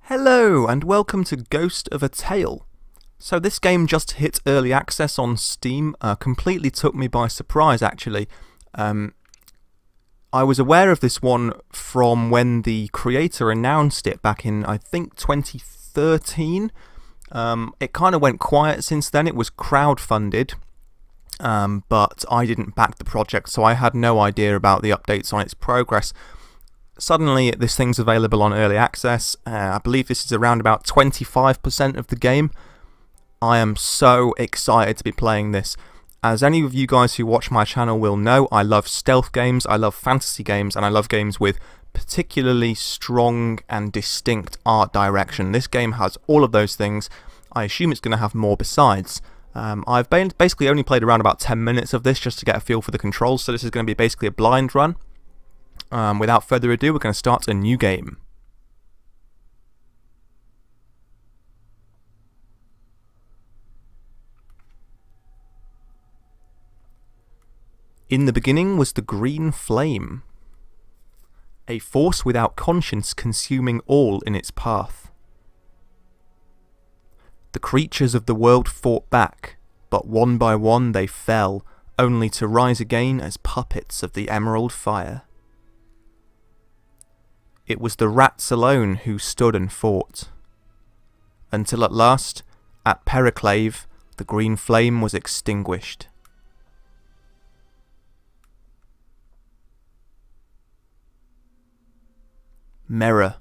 Hello and welcome to Ghost of a Tale. So this game just hit early access on Steam, completely took me by surprise actually. I was aware of this one from when the creator announced it back in I think 2013. It kind of went quiet since then. It was crowdfunded, but I didn't back the project, so I had no idea about the updates on its progress. Suddenly this thing's available on early access. I believe this is around about 25% of the game. I am so excited to be playing this. As any of you guys who watch my channel will know, I love stealth games, I love fantasy games, and I love games with particularly strong and distinct art direction. This game has all of those things. I assume it's going to have more besides. I've basically only played around about 10 minutes of this just to get a feel for the controls, so this is going to be basically a blind run. Without further ado, we're going to start a new game. In the beginning was the green flame, a force without conscience consuming all in its path. The creatures of the world fought back, but one by one they fell, only to rise again as puppets of the emerald fire. It was the rats alone who stood and fought, until at last, at Periclave, the green flame was extinguished. Mirror.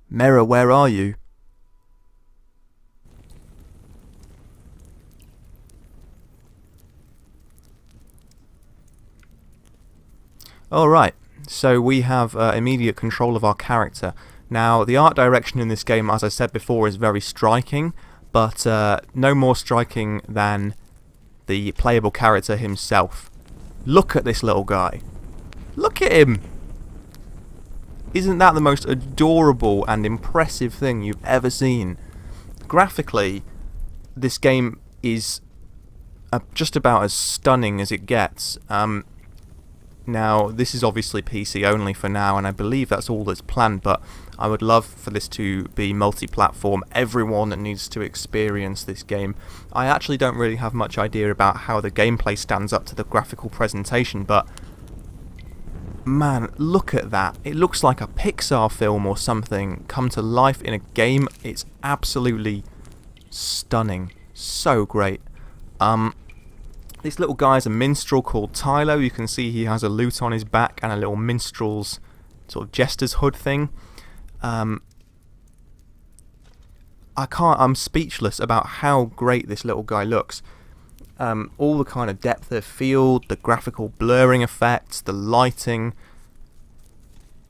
Mirror, where are you? Alright. So we have immediate control of our character. Now, the art direction in this game, as I said before, is very striking, but no more striking than the playable character himself. Look at this little guy. Look at him! Isn't that the most adorable and impressive thing you've ever seen? Graphically, this game is just about as stunning as it gets. Now, this is obviously PC only for now, and I believe that's all that's planned, but I would love for this to be multi-platform. Everyone needs to experience this game. I actually don't really have much idea about how the gameplay stands up to the graphical presentation, but man, look at that. It looks like a Pixar film or something come to life in a game. It's absolutely stunning. So great. This little guy's a minstrel called Tylo. You can see he has a lute on his back and a little minstrel's sort of jester's hood thing. I'm speechless about how great this little guy looks. All the kind of depth of field, the graphical blurring effects, the lighting.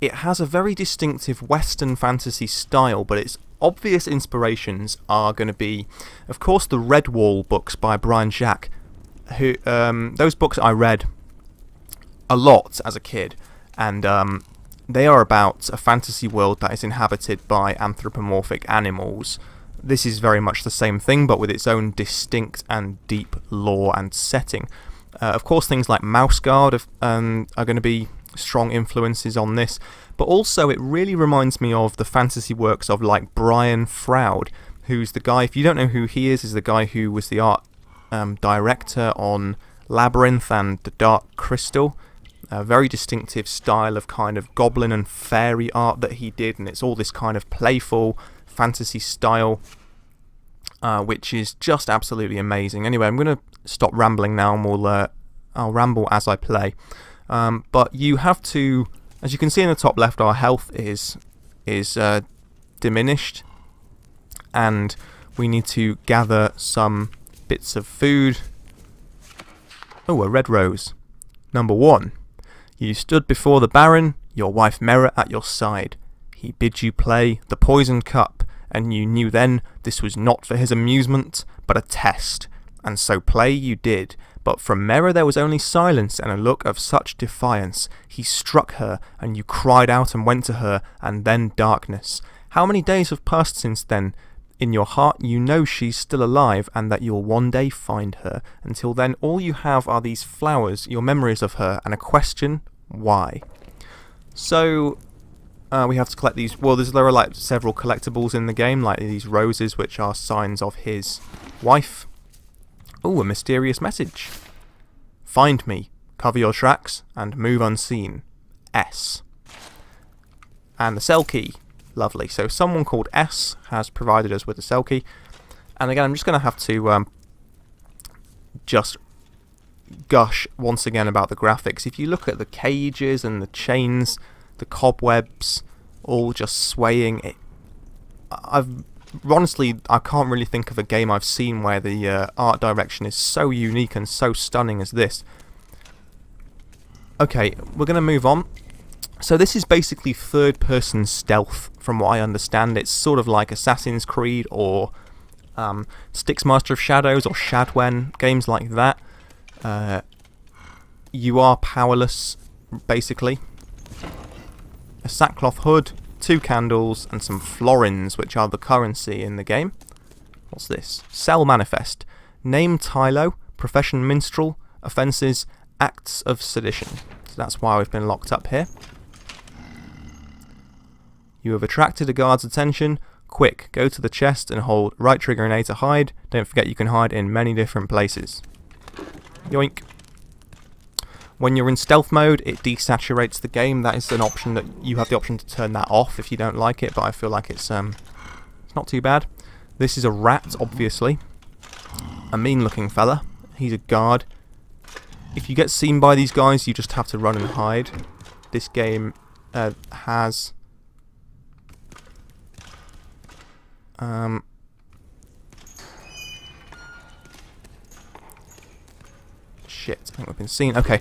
It has a very distinctive Western fantasy style, but its obvious inspirations are going to be, of course, the Redwall books by Brian Jacques. Those books I read a lot as a kid, and they are about a fantasy world that is inhabited by anthropomorphic animals. This is very much the same thing, but with its own distinct and deep lore and setting. Of course, things like Mouse Guard are going to be strong influences on this, but also it really reminds me of the fantasy works of like Brian Froud, who's the guy, if you don't know who he is the guy who was the art director on Labyrinth and The Dark Crystal. A very distinctive style of kind of goblin and fairy art that he did, and it's all this kind of playful fantasy style, which is just absolutely amazing. Anyway, I'm going to stop rambling now, and I'll ramble as I play. But you have to, as you can see in the top left, our health is diminished, and we need to gather some bits of food. Oh, a red rose. Number 1. You stood before the Baron, your wife Mera at your side. He bid you play the poisoned cup, and you knew then this was not for his amusement, but a test. And so play you did. But from Mera there was only silence and a look of such defiance. He struck her, and you cried out and went to her, and then darkness. How many days have passed since then? In your heart you know she's still alive and that you'll one day find her. Until then all you have are these flowers, your memories of her, and a question, why? So We have to collect these. Well, there are like several collectibles in the game, like these roses, which are signs of his wife. Oh, a mysterious message. Find me, cover your tracks, and move unseen. S. And the cell key. Lovely. So someone called S has provided us with the cell key. And again, I'm just going to have to just gush once again about the graphics. If you look at the cages and the chains, the cobwebs, all just swaying, honestly, I can't really think of a game I've seen where the art direction is so unique and so stunning as this. Okay, we're going to move on. So this is basically third-person stealth, from what I understand. It's sort of like Assassin's Creed or Styx Master of Shadows or Shadwen, games like that. You are powerless, basically. A sackcloth hood, 2 candles, and some florins, which are the currency in the game. What's this? Cell manifest. Name Tylo, profession minstrel, offences, acts of sedition. So that's why we've been locked up here. You have attracted a guard's attention. Quick, go to the chest and hold right trigger and A to hide. Don't forget you can hide in many different places. Yoink. When you're in stealth mode, it desaturates the game. That is an option that you have the option to turn that off if you don't like it, but I feel like it's not too bad. This is a rat, obviously. A mean-looking fella. He's a guard. If you get seen by these guys, you just have to run and hide. This game has... Shit, I think we've been seen. Okay.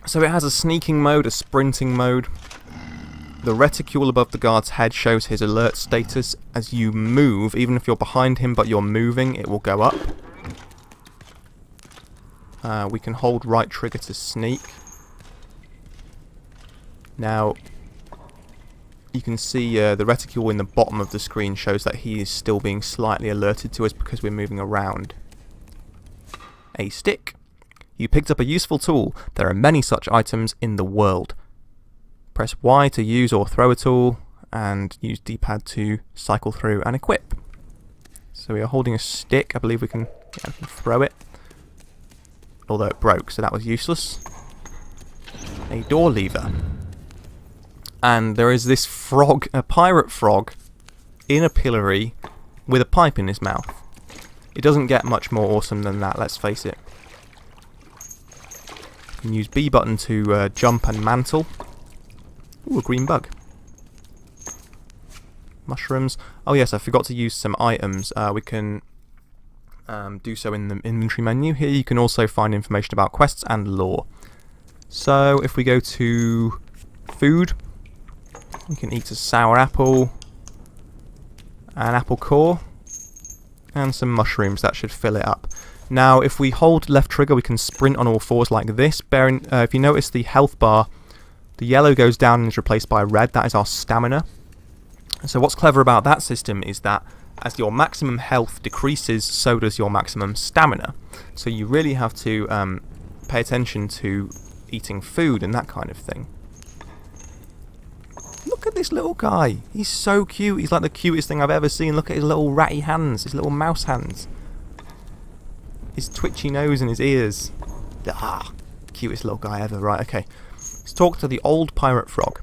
So it has a sneaking mode, a sprinting mode. The reticule above the guard's head shows his alert status. As you move, even if you're behind him but you're moving, it will go up. We can hold right trigger to sneak. Now, you can see the reticule in the bottom of the screen shows that he is still being slightly alerted to us because we're moving around. A stick. You picked up a useful tool. There are many such items in the world. Press Y to use or throw a tool, and use D-pad to cycle through and equip. So we are holding a stick. I believe we can throw it. Although it broke, so that was useless. A door lever. And there is this frog, a pirate frog, in a pillory with a pipe in his mouth. It doesn't get much more awesome than that, let's face it. You can use B button to jump and mantle. Ooh, a green bug. Mushrooms. Oh yes, I forgot to use some items. We can do so in the inventory menu. Here you can also find information about quests and lore. So if we go to food, we can eat a sour apple, an apple core, and some mushrooms. That should fill it up. Now, if we hold left trigger, we can sprint on all fours like this. If you notice the health bar, the yellow goes down and is replaced by red. That is our stamina. So what's clever about that system is that as your maximum health decreases, so does your maximum stamina. So you really have to pay attention to eating food and that kind of thing. Look at this little guy. He's so cute. He's like the cutest thing I've ever seen. Look at his little ratty hands, his little mouse hands. His twitchy nose and his ears. Ah, cutest little guy ever. Right, okay. Let's talk to the old pirate frog.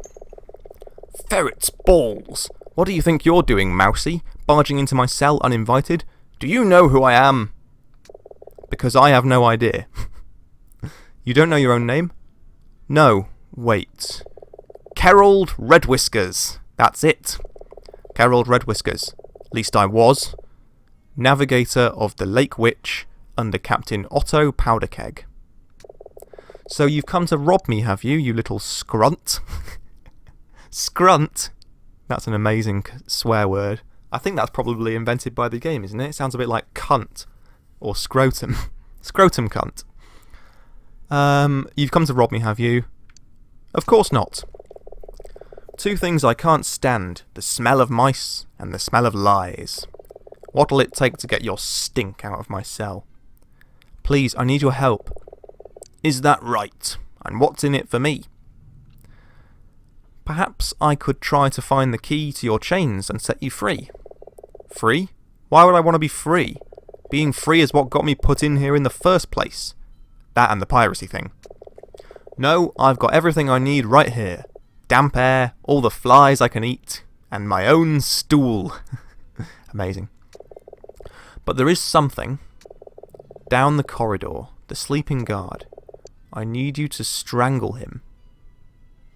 Ferret's balls. What do you think you're doing, Mousy? Barging into my cell uninvited? Do you know who I am? Because I have no idea. You don't know your own name? No. Wait. Kerald Redwhiskers. That's it. Kerald Redwhiskers. At least I was. Navigator of the Lake Witch under Captain Otto Powderkeg. So you've come to rob me, have you, you little scrunt? Scrunt? That's an amazing swear word. I think that's probably invented by the game, isn't it? It sounds a bit like cunt. Or scrotum. Scrotum cunt. You've come to rob me, have you? Of course not. 2 things I can't stand. The smell of mice and the smell of lies. What'll it take to get your stink out of my cell? Please, I need your help. Is that right? And what's in it for me? Perhaps I could try to find the key to your chains and set you free. Free? Why would I want to be free? Being free is what got me put in here in the first place. That and the piracy thing. No, I've got everything I need right here. Damp air, all the flies I can eat, and my own stool. Amazing. But there is something. Down the corridor, the sleeping guard. I need you to strangle him.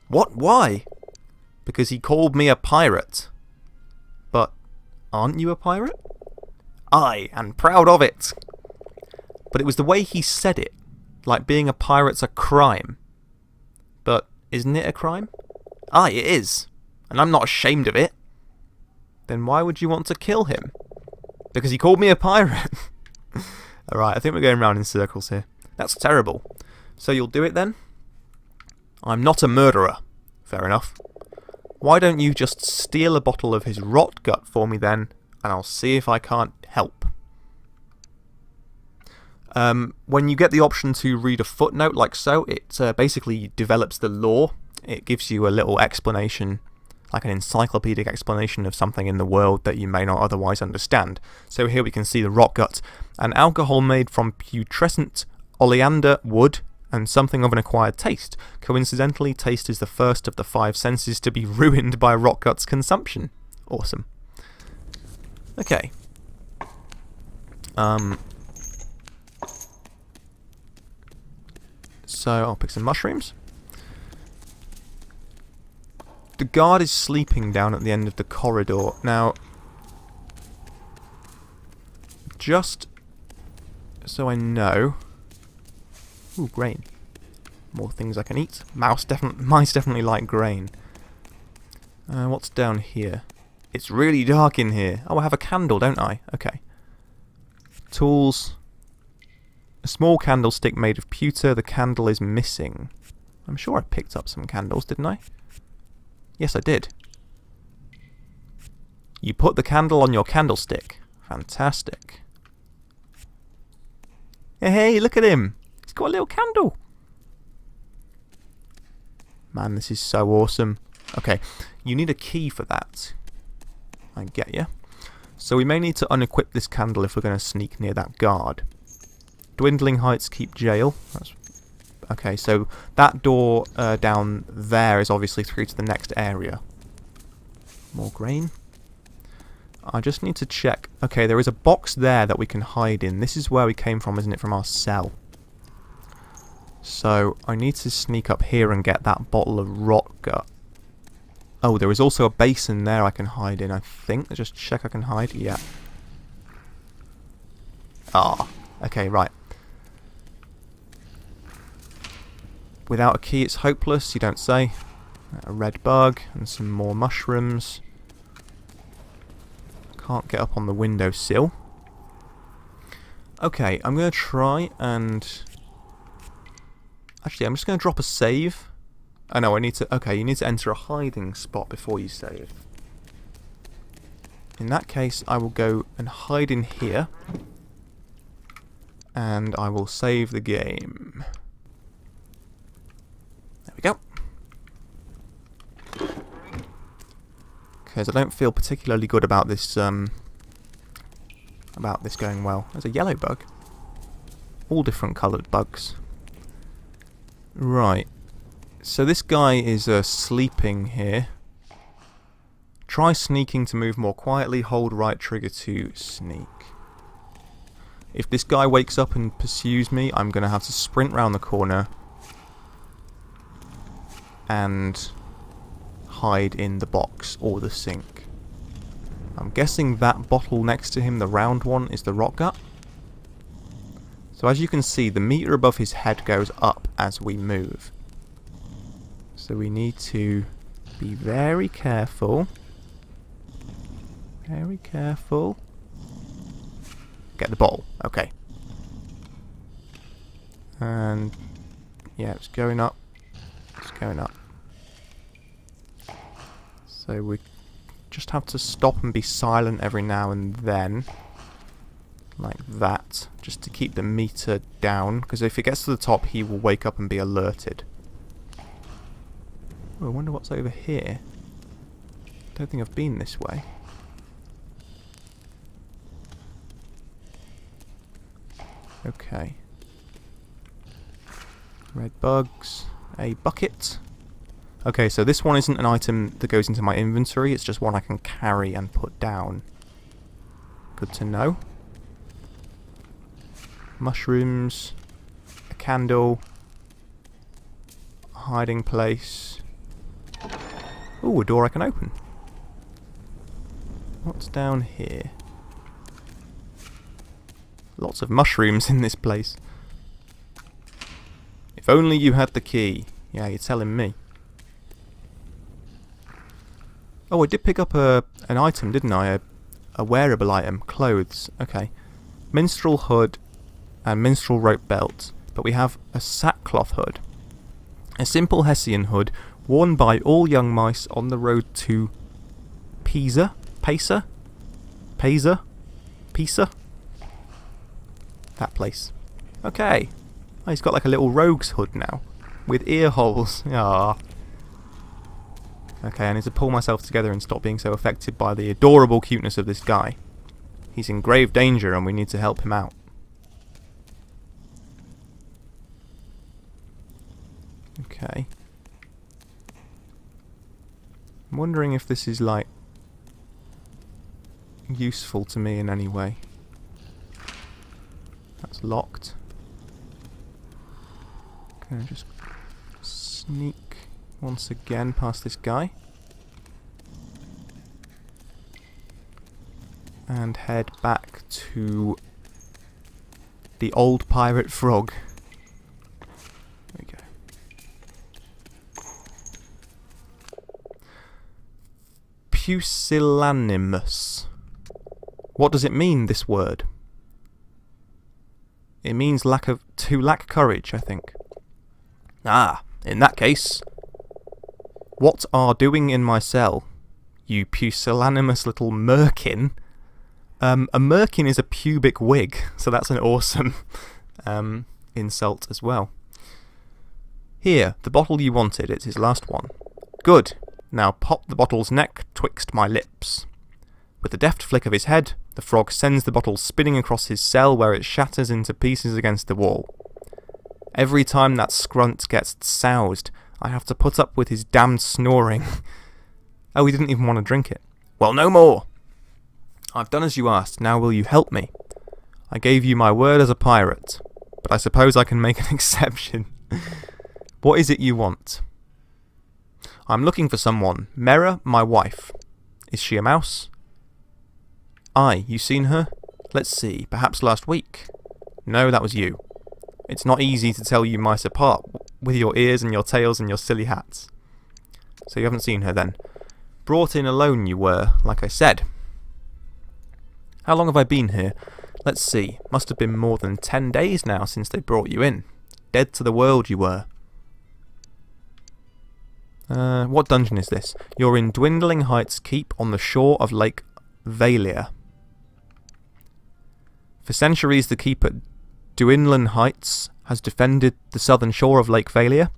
What? Why? Because he called me a pirate. But aren't you a pirate? Aye, and proud of it. But it was the way he said it. Like being a pirate's a crime. But isn't it a crime? Aye, it is. And I'm not ashamed of it. Then why would you want to kill him? Because he called me a pirate. Alright, I think we're going round in circles here. That's terrible. So you'll do it then? I'm not a murderer. Fair enough. Why don't you just steal a bottle of his rot gut for me then, and I'll see if I can't help. When you get the option to read a footnote like so, it basically develops the lore. It gives you a little explanation, like an encyclopedic explanation of something in the world that you may not otherwise understand. So here we can see the rot gut, an alcohol made from putrescent oleander wood and something of an acquired taste. Coincidentally, taste is the first of the 5 senses to be ruined by rot gut's consumption. Awesome. Okay. So I'll pick some mushrooms. The guard is sleeping down at the end of the corridor. Now, just so I know... Ooh, grain. More things I can eat. Mice definitely like grain. What's down here? It's really dark in here. Oh, I have a candle, don't I? Okay. Tools. A small candlestick made of pewter. The candle is missing. I'm sure I picked up some candles, didn't I? Yes, I did. You put the candle on your candlestick. Fantastic. Hey, look at him. He's got a little candle. Man, this is so awesome. Okay, you need a key for that. I get you. So we may need to unequip this candle if we're going to sneak near that guard. Dwindling heights keep jail. That's okay, so that door down there is obviously through to the next area. More grain. I just need to check. Okay, there is a box there that we can hide in. This is where we came from, isn't it? From our cell. So I need to sneak up here and get that bottle of rot gut. Oh, there is also a basin there I can hide in, I think. Let's just check I can hide. Yeah. Ah, okay, right. Without a key it's hopeless, you don't say. A red bug and some more mushrooms. Can't get up on the windowsill. Okay, I'm going to try and... Actually, I'm just going to drop a save. Oh no, I need to... Okay, you need to enter a hiding spot before you save. In that case, I will go and hide in here. And I will save the game. There we go. Because I don't feel particularly good about this going well. There's a yellow bug. All different coloured bugs. Right. So this guy is sleeping here. Try sneaking to move more quietly. Hold right trigger to sneak. If this guy wakes up and pursues me, I'm going to have to sprint round the corner and hide in the box or the sink. I'm guessing that bottle next to him, the round one, is the rot gut. So as you can see, the meter above his head goes up as we move. So we need to be very careful. Very careful. Get the bottle. Okay. And yeah, it's going up. It's going up. So we just have to stop and be silent every now and then. Like that. Just to keep the meter down. Because if it gets to the top, he will wake up and be alerted. Oh, I wonder what's over here. Don't think I've been this way. Okay. Red bugs. A bucket. Okay, so this one isn't an item that goes into my inventory, it's just one I can carry and put down. Good to know. Mushrooms. A candle. A hiding place. Ooh, a door I can open. What's down here? Lots of mushrooms in this place. If only you had the key. Yeah, you're telling me. Oh, I did pick up an item, didn't I? A wearable item. Clothes. Okay. Minstrel hood and minstrel rope belt. But we have a sackcloth hood. A simple Hessian hood worn by all young mice on the road to Pisa? Pesa? Pesa? Pisa? That place. Okay. Oh, he's got like a little rogue's hood now. With ear holes. Ah. Okay, I need to pull myself together and stop being so affected by the adorable cuteness of this guy. He's in grave danger and we need to help him out. Okay. I'm wondering if this is like useful to me in any way. That's locked. Can I just sneak once again past this guy? And head back to the old pirate frog. There we go. Pusillanimous. What does it mean, this word? It means to lack courage, I think. Ah, in that case, what are doing in my cell, you pusillanimous little merkin? A merkin is a pubic wig, so that's an awesome insult as well. Here, the bottle you wanted, it's his last one. Good, now pop the bottle's neck twixt my lips. With a deft flick of his head, the frog sends the bottle spinning across his cell where it shatters into pieces against the wall. Every time that scrunt gets soused, I have to put up with his damned snoring. Oh, he didn't even want to drink it. Well, no more! I've done as you asked, now will you help me? I gave you my word as a pirate, but I suppose I can make an exception. What is it you want? I'm looking for someone. Mera, my wife. Is she a mouse? Aye, you seen her? Let's see, perhaps last week? No, that was you. It's not easy to tell you mice apart, with your ears and your tails and your silly hats. So you haven't seen her then. Brought in alone you were, like I said. How long have I been here? Let's see, must have been more than 10 days now since they brought you in. Dead to the world you were. What dungeon is this? You're in Dwindling Heights Keep on the shore of Lake Valia. For centuries the keep at Dwindling Heights has defended the southern shore of Lake Valia.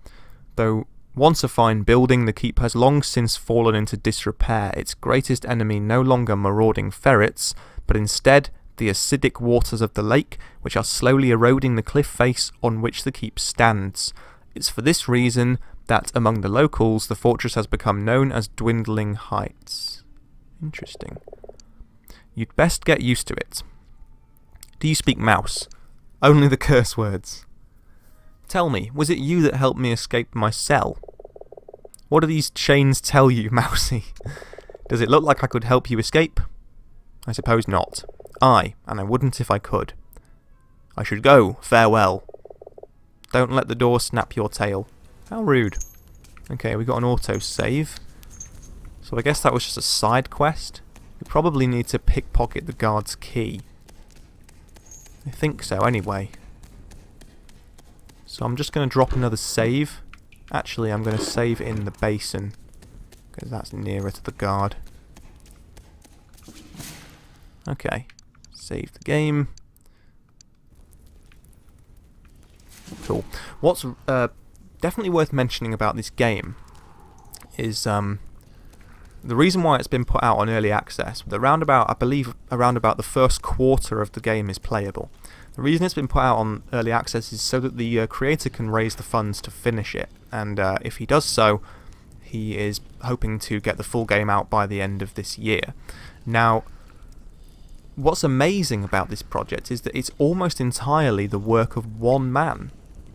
Though once a fine building, the keep has long since fallen into disrepair, its greatest enemy no longer marauding ferrets, but instead the acidic waters of the lake, which are slowly eroding the cliff face on which the keep stands. It's for this reason that among the locals the fortress has become known as Dwindling Heights. Interesting. You'd best get used to it. Do you speak mouse? Only the curse words. Tell me, was it you that helped me escape my cell? What do these chains tell you, Mousy? Does it look like I could help you escape? I suppose not. Aye, and I wouldn't if I could. I should go. Farewell. Don't let the door snap your tail. How rude. Okay, we got an autosave. So I guess that was just a side quest. We probably need to pickpocket the guard's key. I think so, anyway. So I'm just going to drop another save. Actually, I'm going to save in the basin, because that's nearer to the guard. Okay. Save the game. Cool. What's definitely worth mentioning about this game is the reason why it's been put out on early access. I believe around about the first quarter of the game is playable. The reason it's been put out on early access is so that the creator can raise the funds to finish it, and if he does so, he is hoping to get the full game out by the end of this year. Now, what's amazing about this project is that it's almost entirely the work of one man.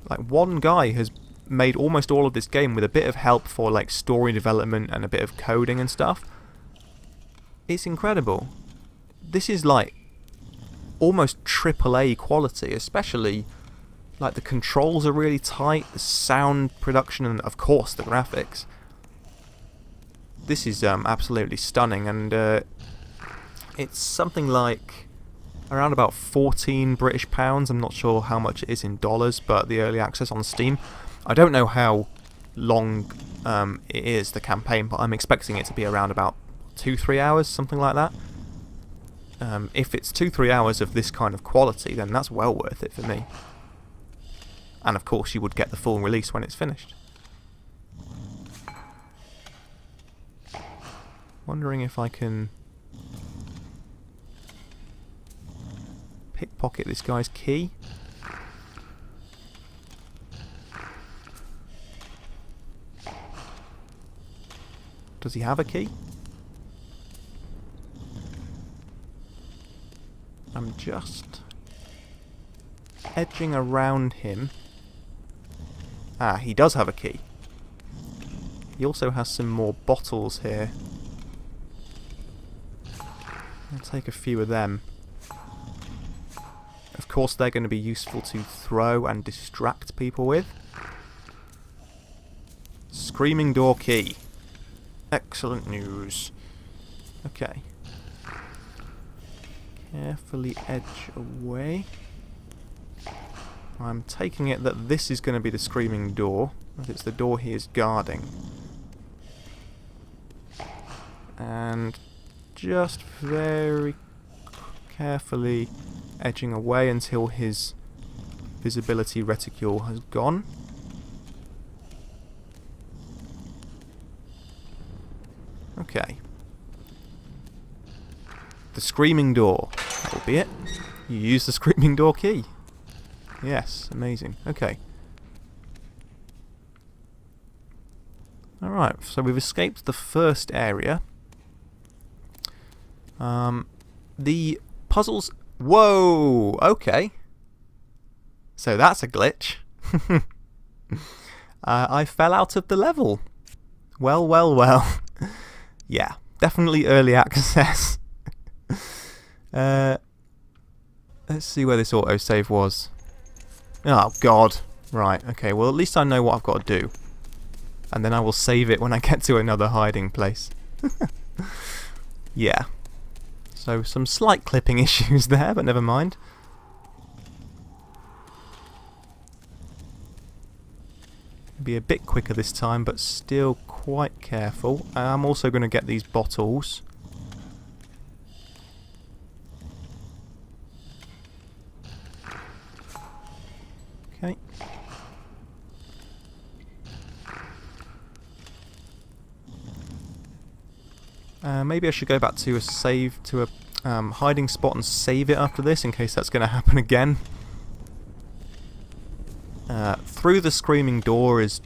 Like, one guy has made almost all of this game with a bit of help for like story development and a bit of coding and stuff. It's incredible. This is like almost AAA quality, especially like the controls are really tight, the sound production, and of course the graphics. This is absolutely stunning, and it's something like around about 14 British pounds. I'm not sure how much it is in dollars, but the early access on Steam. I don't know how long it is, the campaign, but I'm expecting it to be around about 2-3 hours, something like that. If it's 2-3 hours of this kind of quality, then that's well worth it for me. And of course you would get the full release when it's finished. Wondering if I can pickpocket this guy's key. Does he have a key? I'm just edging around him. Ah, he does have a key. He also has some more bottles here. I'll take a few of them. Of course they're going to be useful to throw and distract people with. Screaming door key. Excellent news. Okay. Carefully edge away. I'm taking it that this is going to be the screaming door, as it's the door he is guarding. And just very carefully edging away until his visibility reticule has gone. Okay. The screaming door. That will be it. You use the screaming door key. Yes, amazing. Okay. Alright, so we've escaped the first area. The puzzles... Whoa! Okay. So that's a glitch. I fell out of the level. Well, well, well. Yeah, definitely early access. Let's see where this autosave was. Oh, God. Right, okay, well at least I know what I've got to do. And then I will save it when I get to another hiding place. Yeah. So, some slight clipping issues there, but never mind. Be a bit quicker this time, but still quite careful. I'm also going to get these bottles. Okay. Maybe I should go back to a save, to a hiding spot and save it after this, in case that's going to happen again. Through the screaming door is...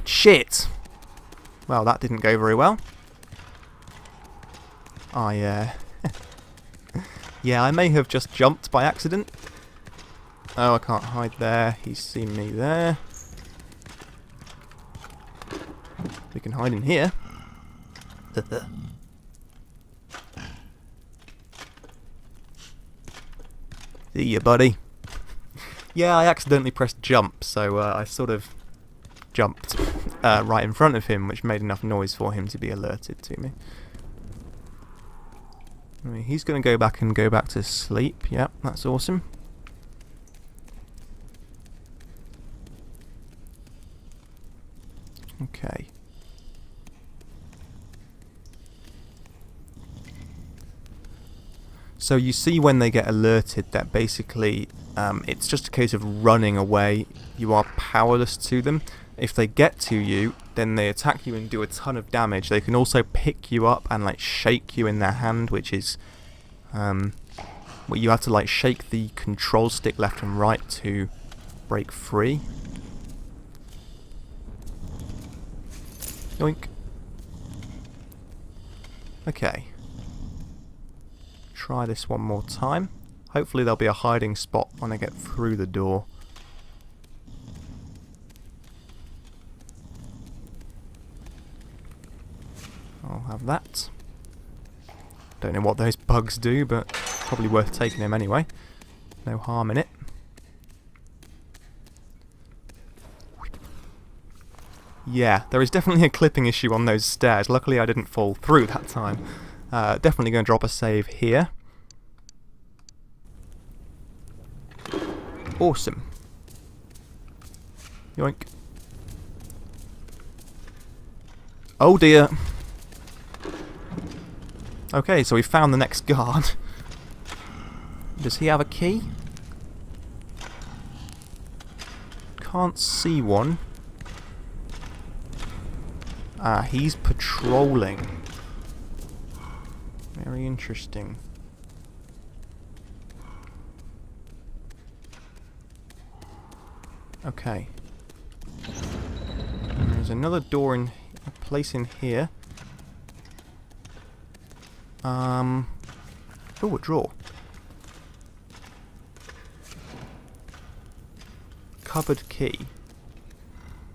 Shit! Well, that didn't go very well. Yeah, I may have just jumped by accident. Oh, I can't hide there. He's seen me there. We can hide in here. See ya, buddy. Yeah, I accidentally pressed jump, so I sort of jumped right in front of him, which made enough noise for him to be alerted to me. I mean, he's going to go back to sleep. Yep, that's awesome. Okay. So you see when they get alerted that basically it's just a case of running away. You are powerless to them. If they get to you, then they attack you and do a ton of damage. They can also pick you up and like shake you in their hand, which is where you have to like shake the control stick left and right to break free. Yoink. Okay. Try this one more time. Hopefully there'll be a hiding spot when I get through the door. I'll have that. Don't know what those bugs do, but probably worth taking them anyway. No harm in it. Yeah, there is definitely a clipping issue on those stairs. Luckily I didn't fall through that time. Definitely going to drop a save here. Awesome. Yoink. Oh dear. Okay, so we found the next guard. Does he have a key? Can't see one. Ah, he's patrolling. Very interesting. Okay. There's another door in a place in here. Oh, a drawer. Cupboard key.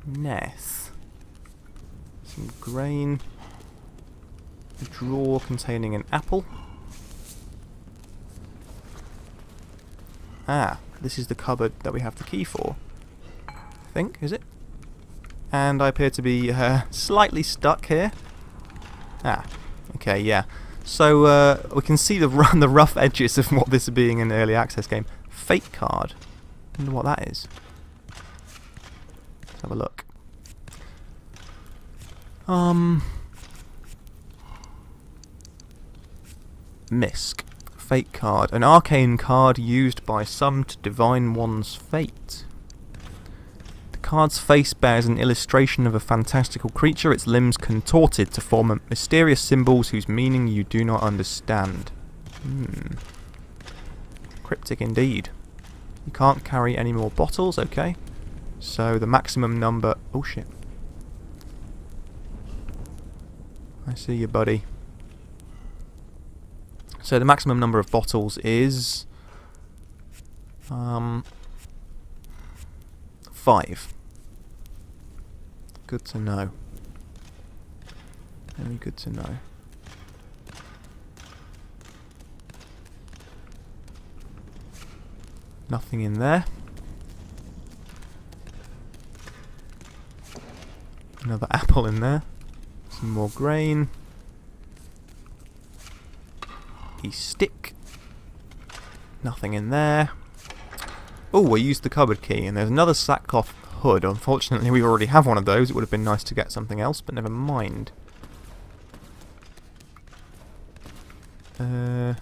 Neth. Some grain. A drawer containing an apple. Ah, this is the cupboard that we have the key for. I think, is it? And I appear to be slightly stuck here. Ah, okay, yeah. So we can see the rough edges of what this being an early access game. Fate card. I wonder what that is. Let's have a look. Misk. Fate card. An arcane card used by some to divine one's fate. The card's face bears an illustration of a fantastical creature, its limbs contorted to form mysterious symbols whose meaning you do not understand. Cryptic indeed. You can't carry any more bottles, okay. So the maximum number... Oh shit. I see you, buddy. So the maximum number of bottles is... 5. Good to know. Very good to know. Nothing in there. Another apple in there. Some more grain. A stick. Nothing in there. Oh, I used the cupboard key, and there's another sackcloth hood. Unfortunately, we already have one of those. It would have been nice to get something else, but never mind. A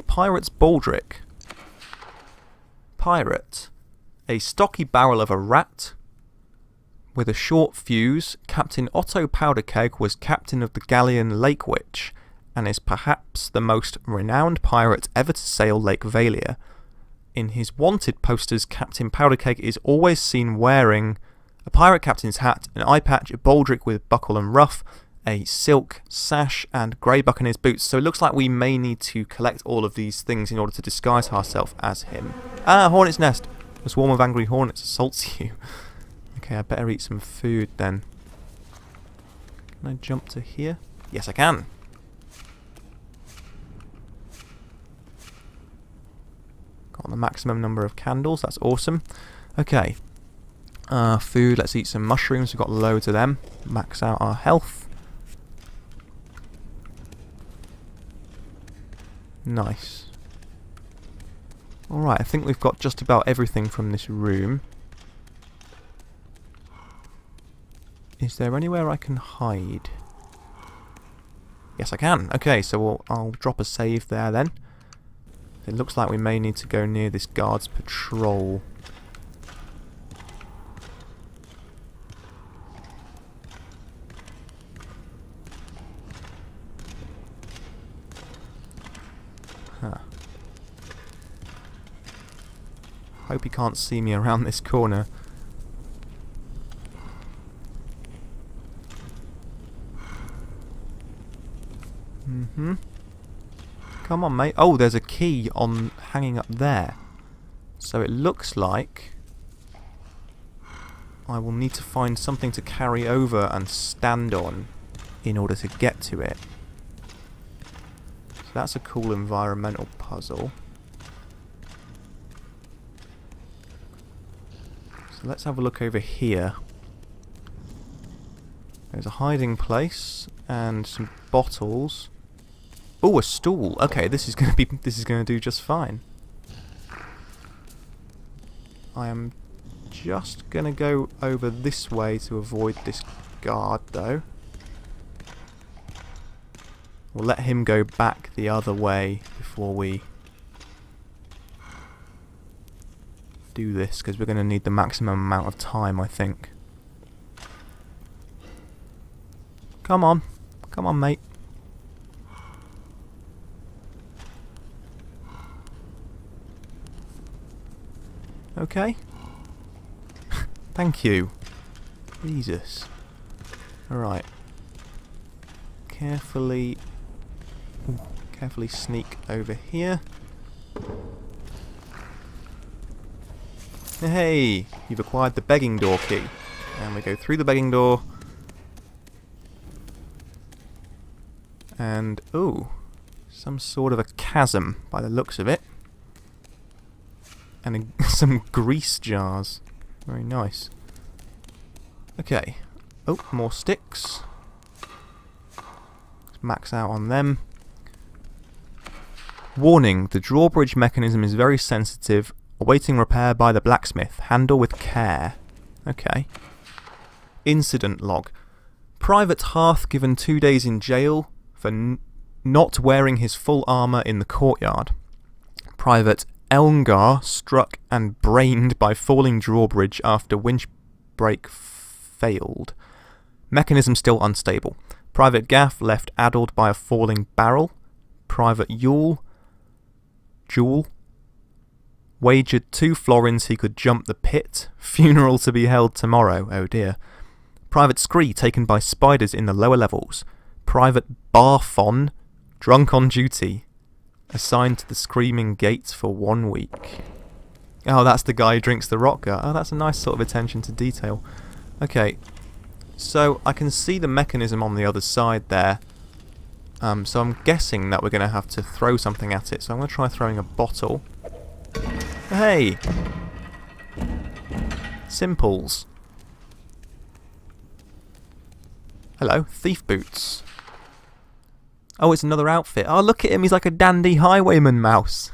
pirate's baldric. Pirate. A stocky barrel of a rat. With a short fuse, Captain Otto Powderkeg was captain of the galleon Lake Witch, and is perhaps the most renowned pirate ever to sail Lake Valia. In his wanted posters, Captain Powderkeg is always seen wearing a pirate captain's hat, an eye patch, a baldric with buckle and ruff, a silk sash, and grey buccaneer's boots. So it looks like we may need to collect all of these things in order to disguise ourselves as him. Ah, hornet's nest. A swarm of angry hornets assaults you. Okay, I better eat some food then. Can I jump to here? Yes, I can. Got the maximum number of candles, that's awesome. Okay. Food, let's eat some mushrooms, we've got loads of them. Max out our health. Nice. Alright, I think we've got just about everything from this room. Is there anywhere I can hide? Yes, I can. Okay, so I'll drop a save there then. It looks like we may need to go near this guard's patrol. Hope he can't see me around this corner. Come on, mate. Oh, there's a key on hanging up there. So it looks like I will need to find something to carry over and stand on in order to get to it. So that's a cool environmental puzzle. So let's have a look over here. There's a hiding place and some bottles. Oh, a stool. Okay, this is going to do just fine. I am just going to go over this way to avoid this guard, though. We'll let him go back the other way before we do this, because we're going to need the maximum amount of time, I think. Come on. Come on, mate. Okay. Thank you. Jesus. Alright. Carefully sneak over here. Hey! You've acquired the begging door key. And we go through the begging door. And, ooh, some sort of a chasm by the looks of it. And some grease jars. Very nice. Okay. Oh, more sticks. Let's max out on them. Warning, the drawbridge mechanism is very sensitive. Awaiting repair by the blacksmith. Handle with care. Okay. Incident log. Private Hearth given 2 days in jail for not wearing his full armour in the courtyard. Private Elngar struck and brained by falling drawbridge after winch brake failed. Mechanism still unstable. Private Gaff left addled by a falling barrel. Private Jewel wagered 2 florins he could jump the pit. Funeral to be held tomorrow. Oh dear. Private Scree taken by spiders in the lower levels. Private Barfon drunk on duty. Assigned to the Screaming Gates for 1 week. Oh, that's the guy who drinks the Rotgar. Oh, that's a nice sort of attention to detail. Okay, so I can see the mechanism on the other side there. So I'm guessing that we're going to have to throw something at it. So I'm going to try throwing a bottle. Hey! Simples. Hello, thief boots. Oh, it's another outfit. Oh, look at him, he's like a dandy highwayman mouse.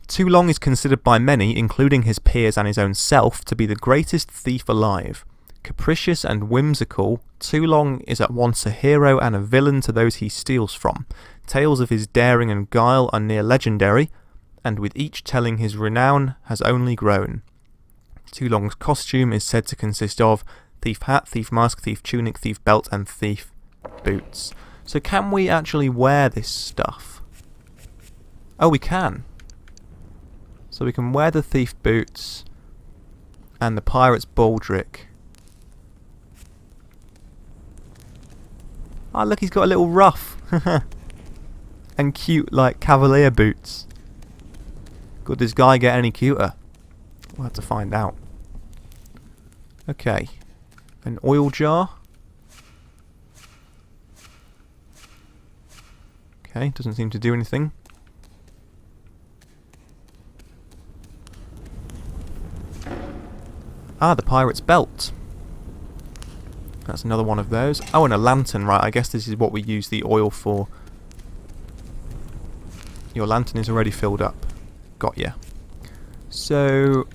Too Long is considered by many, including his peers and his own self, to be the greatest thief alive. Capricious and whimsical, Too Long is at once a hero and a villain to those he steals from. Tales of his daring and guile are near legendary, and with each telling his renown has only grown. Too Long's costume is said to consist of thief hat, thief mask, thief tunic, thief belt, and thief boots. So can we actually wear this stuff? Oh, we can. So we can wear the thief boots and the pirate's baldric. Ah, look, he's got a little ruff. And cute, like, cavalier boots. Could this guy get any cuter? We'll have to find out. Okay. An oil jar. Okay, doesn't seem to do anything. Ah, the pirate's belt. That's another one of those. Oh, and a lantern, right. I guess this is what we use the oil for. Your lantern is already filled up. Got ya. So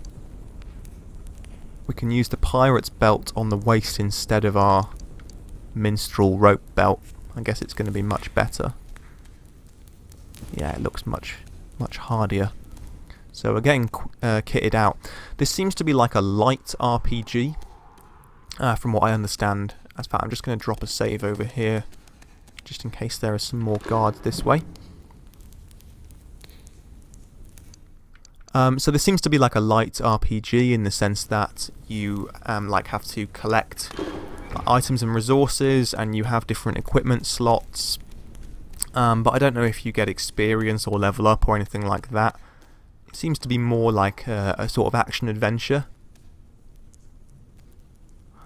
we can use the pirate's belt on the waist instead of our minstrel rope belt. I guess it's going to be much better. Yeah, it looks much hardier. So we're getting kitted out. This seems to be like a light RPG, from what I understand. As fact, I'm just going to drop a save over here, just in case there are some more guards this way. So this seems to be like a light RPG in the sense that you like have to collect items and resources, and you have different equipment slots. But I don't know if you get experience or level up or anything like that. It seems to be more like a sort of action adventure.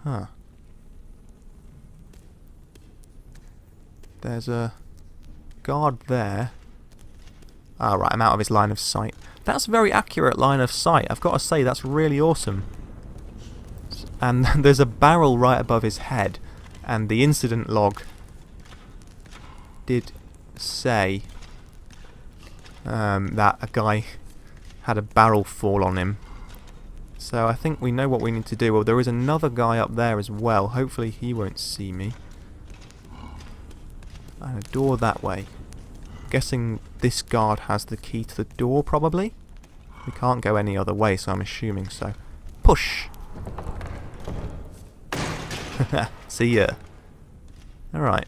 Huh. There's a guard there. Ah, right, I'm out of his line of sight. That's a very accurate line of sight. I've got to say, that's really awesome. And there's a barrel right above his head. And the incident log did say that a guy had a barrel fall on him. So I think we know what we need to do. Well, there is another guy up there as well. Hopefully he won't see me. And a door that way. Guessing this guard has the key to the door, probably? We can't go any other way, so I'm assuming so. Push! See ya. Alright.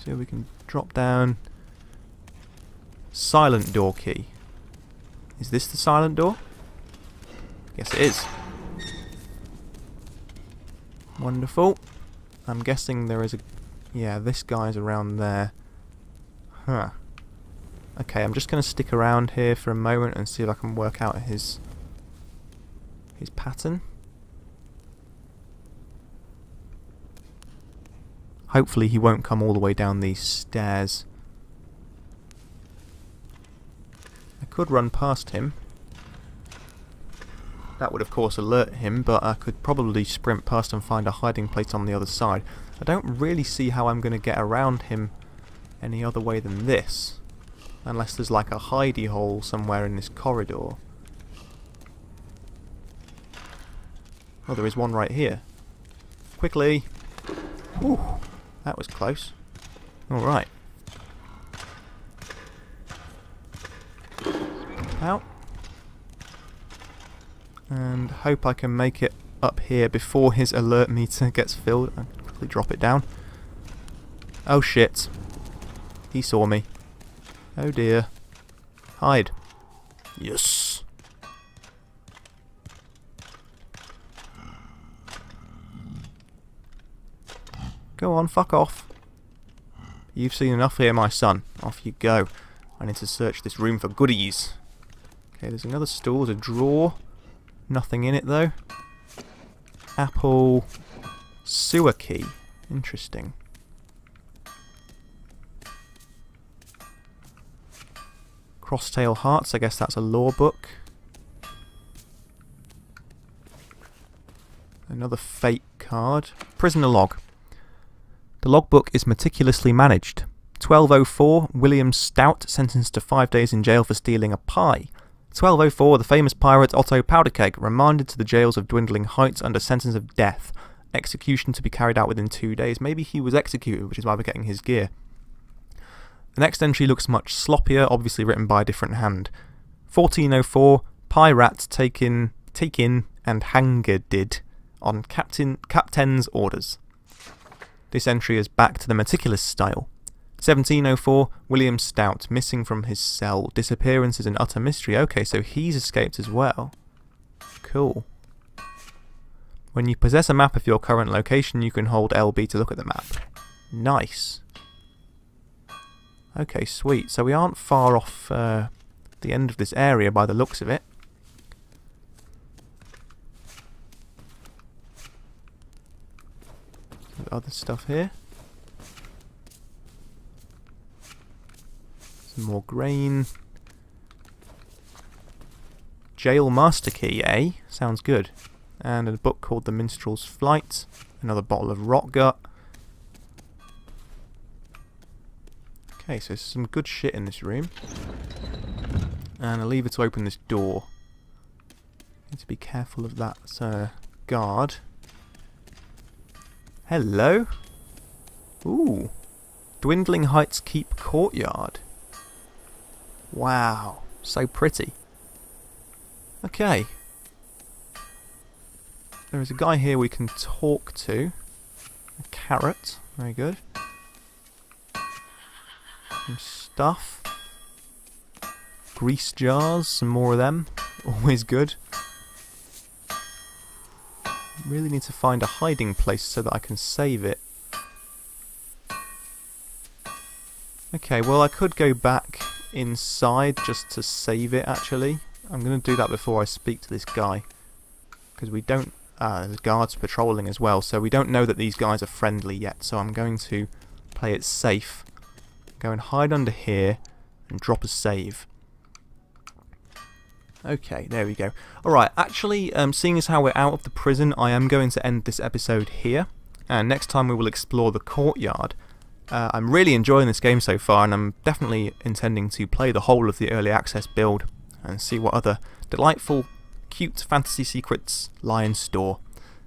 So we can drop down. Silent door key. Is this the silent door? Yes, it is. Wonderful. I'm guessing there is a... Yeah, this guy's around there. Huh. Okay, I'm just going to stick around here for a moment and see if I can work out his pattern. Hopefully he won't come all the way down these stairs. I could run past him. That would of course alert him, but I could probably sprint past and find a hiding place on the other side. I don't really see how I'm going to get around him any other way than this. Unless there's like a hidey hole somewhere in this corridor. Oh, there is one right here. Quickly! Ooh, that was close. Alright. Out. And hope I can make it up here before his alert meter gets filled. I'll quickly drop it down. Oh shit. He saw me. Oh dear. Hide. Yes. Go on, fuck off. You've seen enough here, my son. Off you go. I need to search this room for goodies. Okay, there's another stool, there's a drawer. Nothing in it though. Apple sewer key. Interesting. Crosstail Hearts, I guess that's a law book. Another fake card. Prisoner log. The logbook is meticulously managed. 1204, William Stout sentenced to 5 days in jail for stealing a pie. 1204, the famous pirate Otto Powderkeg remanded to the jails of Dwindling Heights under sentence of death. Execution to be carried out within 2 days. Maybe he was executed, which is why we're getting his gear. The next entry looks much sloppier, obviously written by a different hand. 1404, Pirate taken and hanged on captain's orders. This entry is back to the meticulous style. 1704, William Stout, missing from his cell. Disappearance is an utter mystery. Okay, so he's escaped as well. Cool. When you possess a map of your current location, you can hold LB to look at the map. Nice. Okay, sweet. So we aren't far off the end of this area by the looks of it. Other stuff here. Some more grain. Jail master key, eh? Sounds good. And a book called The Minstrel's Flight. Another bottle of rot gut. Okay, so some good shit in this room. And a lever to open this door. Need to be careful of that guard. Hello? Ooh. Dwindling Heights Keep Courtyard. Wow. So pretty. Okay. There is a guy here we can talk to. A carrot. Very good. Some stuff. grease jars, some more of them. Always good. Really need to find a hiding place so that I can save it. Okay, well I could go back inside just to save it actually. I'm going to do that before I speak to this guy. Because we don't... there's guards patrolling as well, so we don't know that these guys are friendly yet. So I'm going to play it safe. Go and hide under here and drop a save. Okay, there we go. Alright, actually, seeing as how we're out of the prison, I am going to end this episode here. And next time we will explore the courtyard. I'm really enjoying this game so far, and I'm definitely intending to play the whole of the early access build and see what other delightful, cute fantasy secrets lie in store.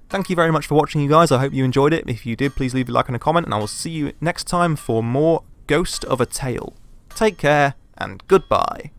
Thank you very much for watching, you guys. I hope you enjoyed it. If you did, please leave a like and a comment, and I will see you next time for more Ghost of a Tale. Take care, and goodbye.